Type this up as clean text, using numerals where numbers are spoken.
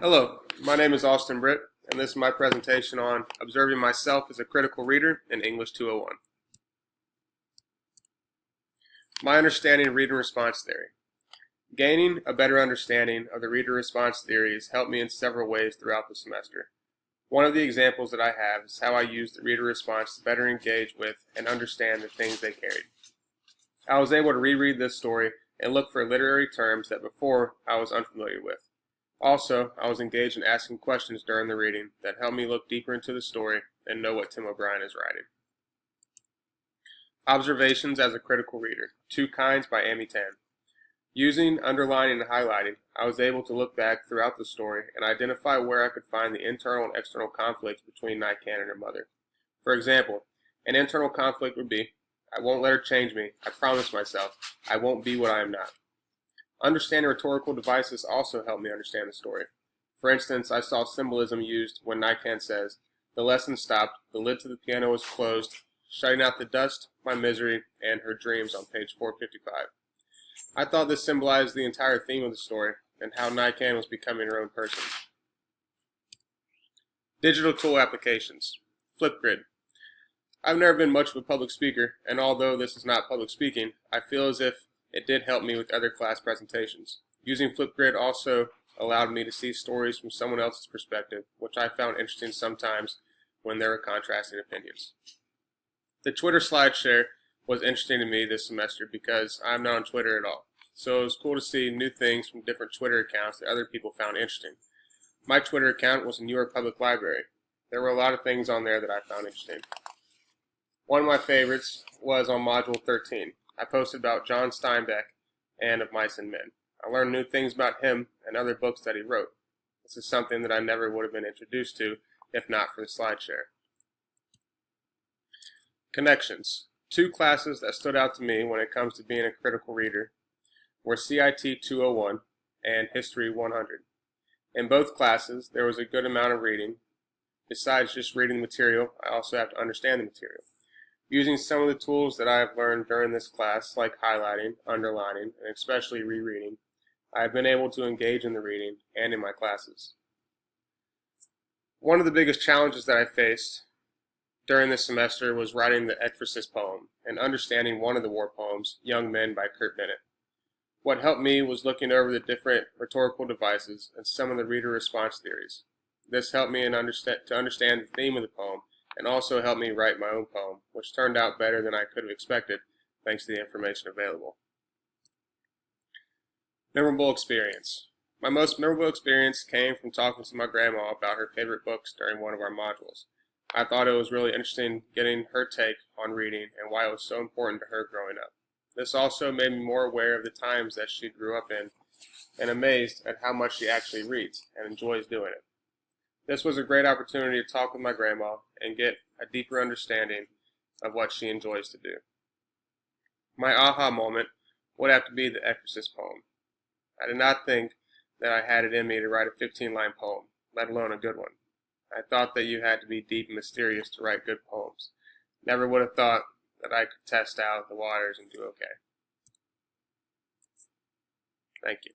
Hello, my name is Austin Britt, and this is my presentation on observing myself as a critical reader in English 201. My understanding of reader response theory. Gaining a better understanding of the reader response theory has helped me in several ways throughout the semester. One of the examples that I have is how I used the reader response to better engage with and understand the things they carried. I was able to reread this story and look for literary terms that before I was unfamiliar with. Also, I was engaged in asking questions during the reading that helped me look deeper into the story and know what Tim O'Brien is writing. Observations as a critical reader, Two Kinds by Amy Tan. Using underlining and highlighting, I was able to look back throughout the story and identify where I could find the internal and external conflicts between Nycan and her mother. For example, an internal conflict would be, I won't let her change me, I promise myself, I won't be what I am not. Understanding rhetorical devices also helped me understand the story. For instance, I saw symbolism used when Nycan says, the lesson stopped, the lid to the piano was closed, shutting out the dust, my misery, and her dreams on page 455. I thought this symbolized the entire theme of the story and how Nycan was becoming her own person. Digital tool applications. Flipgrid. I've never been much of a public speaker, and although this is not public speaking, I feel as if it did help me with other class presentations. Using Flipgrid also allowed me to see stories from someone else's perspective, which I found interesting sometimes when there were contrasting opinions. The Twitter slide share was interesting to me this semester because I'm not on Twitter at all. So it was cool to see new things from different Twitter accounts that other people found interesting. My Twitter account was a New York Public Library. There were a lot of things on there that I found interesting. One of my favorites was on Module 13. I posted about John Steinbeck and Of Mice and Men. I learned new things about him and other books that he wrote. This is something that I never would have been introduced to if not for the SlideShare. Connections. Two classes that stood out to me when it comes to being a critical reader were CIT 201 and History 100. In both classes, there was a good amount of reading. Besides just reading the material, I also have to understand the material. Using some of the tools that I have learned during this class, like highlighting, underlining, and especially rereading, I have been able to engage in the reading and in my classes. One of the biggest challenges that I faced during this semester was writing the Ekphrasis poem and understanding one of the war poems, Young Men by Kurt Bennett. What helped me was looking over the different rhetorical devices and some of the reader response theories. This helped me to understand the theme of the poem and also helped me write my own poem, which turned out better than I could have expected thanks to the information available. Memorable experience. My most memorable experience came from talking to my grandma about her favorite books during one of our modules. I thought it was really interesting getting her take on reading and why it was so important to her growing up. This also made me more aware of the times that she grew up in and amazed at how much she actually reads and enjoys doing it. This was a great opportunity to talk with my grandma and get a deeper understanding of what she enjoys to do. My aha moment would have to be the Ekphrasis poem. I did not think that I had it in me to write a 15-line poem, let alone a good one. I thought that you had to be deep and mysterious to write good poems. Never would have thought that I could test out the waters and do okay. Thank you.